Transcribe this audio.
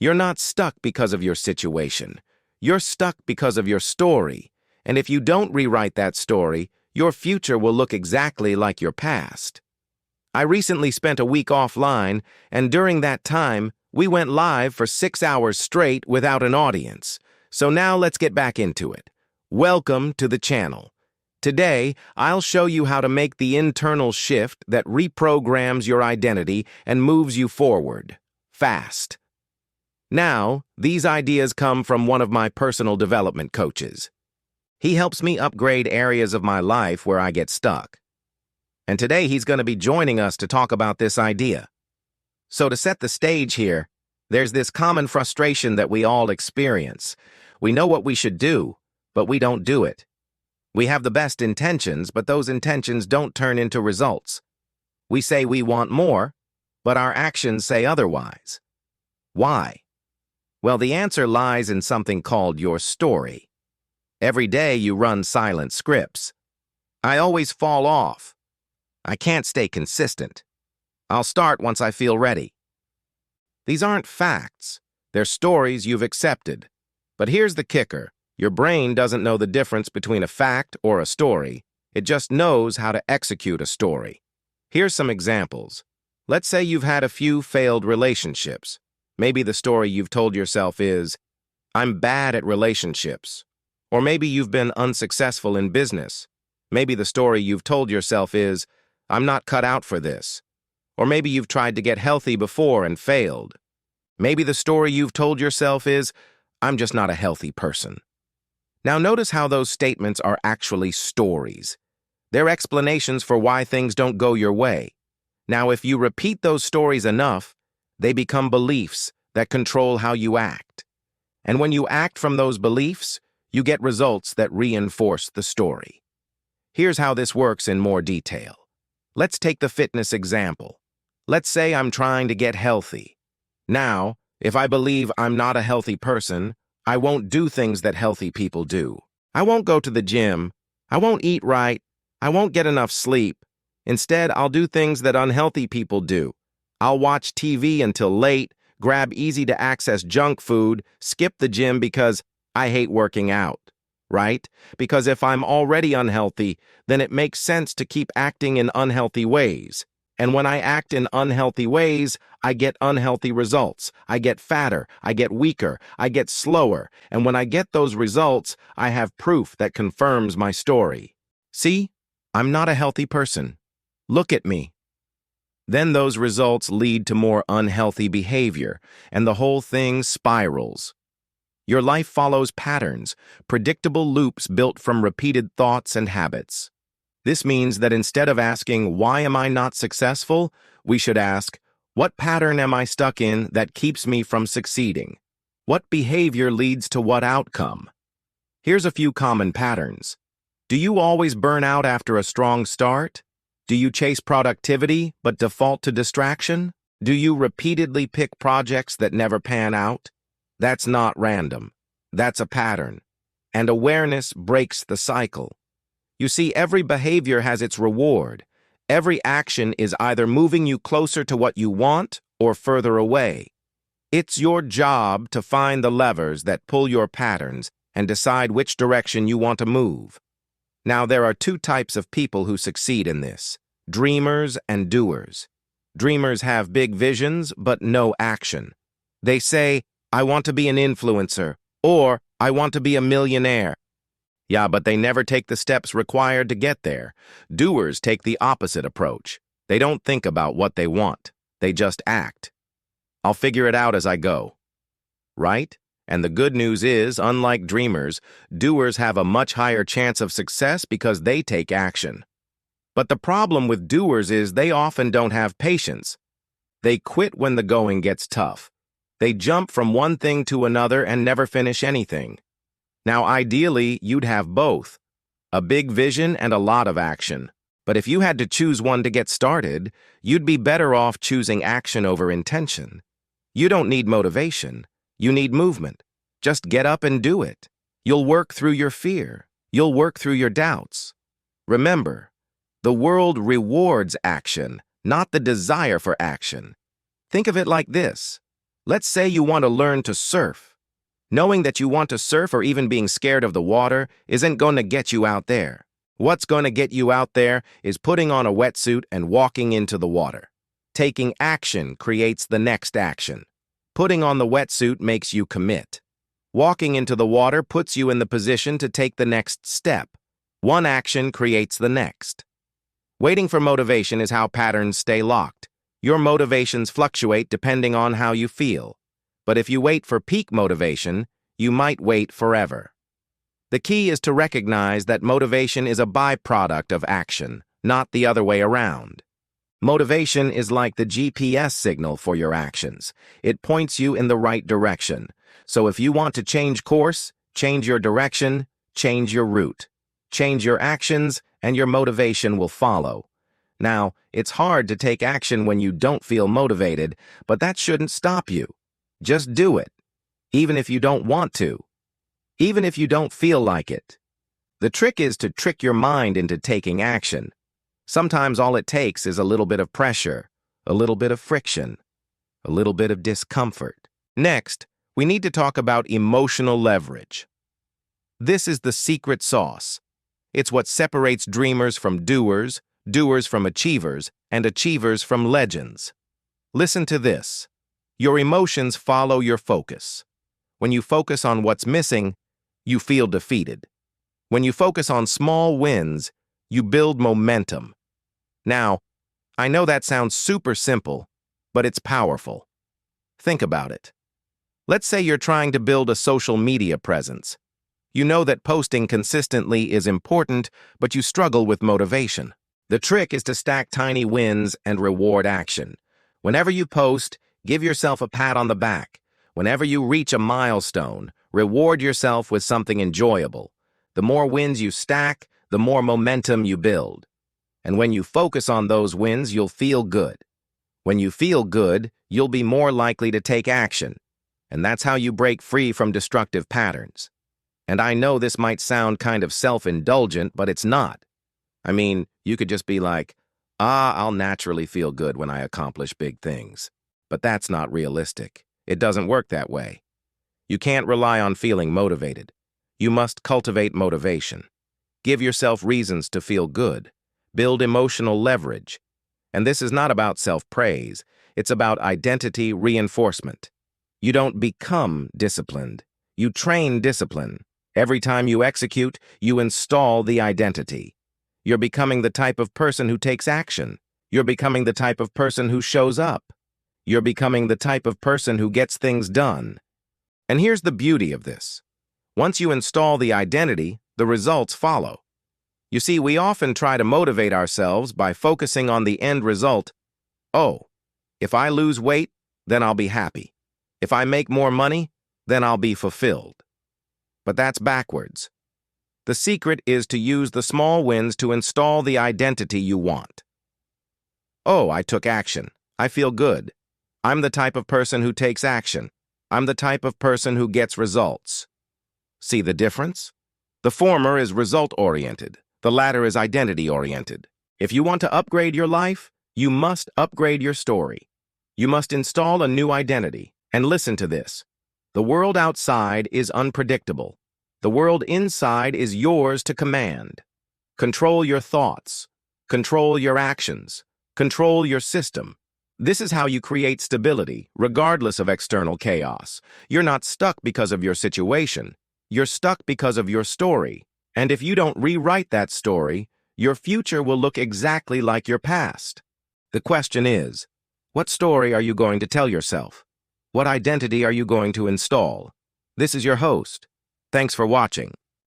You're not stuck because of your situation. You're stuck because of your story. And if you don't rewrite that story, your future will look exactly like your past. I recently spent a week offline, and during that time, we went live for 6 hours straight without an audience. So now let's get back into it. Welcome to the channel. Today, I'll show you how to make the internal shift that reprograms your identity and moves you forward, fast. Now, these ideas come from one of my personal development coaches. He helps me upgrade areas of my life where I get stuck. And today he's going to be joining us to talk about this idea. So to set the stage here, there's this common frustration that we all experience. We know what we should do, but we don't do it. We have the best intentions, but those intentions don't turn into results. We say we want more, but our actions say otherwise. Why? Well, the answer lies in something called your story. Every day you run silent scripts. I always fall off. I can't stay consistent. I'll start once I feel ready. These aren't facts. They're stories you've accepted. But here's the kicker. Your brain doesn't know the difference between a fact or a story. It just knows how to execute a story. Here's some examples. Let's say you've had a few failed relationships. Maybe the story you've told yourself is, I'm bad at relationships. Or maybe you've been unsuccessful in business. Maybe the story you've told yourself is, I'm not cut out for this. Or maybe you've tried to get healthy before and failed. Maybe the story you've told yourself is, I'm just not a healthy person. Now notice how those statements are actually stories. They're explanations for why things don't go your way. Now if you repeat those stories enough, they become beliefs that control how you act. And when you act from those beliefs, you get results that reinforce the story. Here's how this works in more detail. Let's take the fitness example. Let's say I'm trying to get healthy. Now, if I believe I'm not a healthy person, I won't do things that healthy people do. I won't go to the gym. I won't eat right. I won't get enough sleep. Instead, I'll do things that unhealthy people do. I'll watch TV until late, grab easy-to-access junk food, skip the gym because I hate working out. Right? Because if I'm already unhealthy, then it makes sense to keep acting in unhealthy ways. And when I act in unhealthy ways, I get unhealthy results. I get fatter, I get weaker, I get slower. And when I get those results, I have proof that confirms my story. See? I'm not a healthy person. Look at me. Then those results lead to more unhealthy behavior, and the whole thing spirals. Your life follows patterns, predictable loops built from repeated thoughts and habits. This means that instead of asking, why am I not successful, we should ask, what pattern am I stuck in that keeps me from succeeding? What behavior leads to what outcome? Here's a few common patterns. Do you always burn out after a strong start? Do you chase productivity but default to distraction? Do you repeatedly pick projects that never pan out? That's not random. That's a pattern. And awareness breaks the cycle. You see, every behavior has its reward. Every action is either moving you closer to what you want or further away. It's your job to find the levers that pull your patterns and decide which direction you want to move. Now, there are two types of people who succeed in this: dreamers and doers. Dreamers have big visions but no action. They say, I want to be an influencer, or I want to be a millionaire. Yeah, but they never take the steps required to get there. Doers take the opposite approach. They don't think about what they want. They just act. I'll figure it out as I go. Right? And the good news is, unlike dreamers, doers have a much higher chance of success because they take action. But the problem with doers is they often don't have patience. They quit when the going gets tough. They jump from one thing to another and never finish anything. Now, ideally, you'd have both, a big vision and a lot of action. But if you had to choose one to get started, you'd be better off choosing action over intention. You don't need motivation. You need movement. Just get up and do it. You'll work through your fear. You'll work through your doubts. Remember, the world rewards action, not the desire for action. Think of it like this. Let's say you want to learn to surf. Knowing that you want to surf or even being scared of the water isn't going to get you out there. What's going to get you out there is putting on a wetsuit and walking into the water. Taking action creates the next action. Putting on the wetsuit makes you commit. Walking into the water puts you in the position to take the next step. One action creates the next. Waiting for motivation is how patterns stay locked. Your motivations fluctuate depending on how you feel. But if you wait for peak motivation, you might wait forever. The key is to recognize that motivation is a byproduct of action, not the other way around. Motivation is like the GPS signal for your actions. It points you in the right direction. So if you want to change course, change your direction, change your route. Change your actions, and your motivation will follow. Now, it's hard to take action when you don't feel motivated, but that shouldn't stop you. Just do it, even if you don't want to, even if you don't feel like it. The trick is to trick your mind into taking action. Sometimes all it takes is a little bit of pressure, a little bit of friction, a little bit of discomfort. Next, we need to talk about emotional leverage. This is the secret sauce. It's what separates dreamers from doers, doers from achievers, and achievers from legends. Listen to this. Your emotions follow your focus. When you focus on what's missing, you feel defeated. When you focus on small wins, you build momentum. Now, I know that sounds super simple, but it's powerful. Think about it. Let's say you're trying to build a social media presence. You know that posting consistently is important, but you struggle with motivation. The trick is to stack tiny wins and reward action. Whenever you post, give yourself a pat on the back. Whenever you reach a milestone, reward yourself with something enjoyable. The more wins you stack, the more momentum you build. And when you focus on those wins, you'll feel good. When you feel good, you'll be more likely to take action. And that's how you break free from destructive patterns. And I know this might sound kind of self-indulgent, but it's not. I mean, you could just be like, I'll naturally feel good when I accomplish big things. But that's not realistic. It doesn't work that way. You can't rely on feeling motivated. You must cultivate motivation. Give yourself reasons to feel good. Build emotional leverage. And this is not about self-praise. It's about identity reinforcement. You don't become disciplined. You train discipline. Every time you execute, you install the identity. You're becoming the type of person who takes action. You're becoming the type of person who shows up. You're becoming the type of person who gets things done. And here's the beauty of this. Once you install the identity, the results follow. You see, we often try to motivate ourselves by focusing on the end result. Oh, if I lose weight, then I'll be happy. If I make more money, then I'll be fulfilled. But that's backwards. The secret is to use the small wins to install the identity you want. Oh, I took action. I feel good. I'm the type of person who takes action. I'm the type of person who gets results. See the difference? The former is result-oriented. The latter is identity-oriented. If you want to upgrade your life, you must upgrade your story. You must install a new identity. And listen to this. The world outside is unpredictable. The world inside is yours to command. Control your thoughts. Control your actions. Control your system. This is how you create stability, regardless of external chaos. You're not stuck because of your situation. You're stuck because of your story. And if you don't rewrite that story, your future will look exactly like your past. The question is, what story are you going to tell yourself? What identity are you going to install? This is your host. Thanks for watching.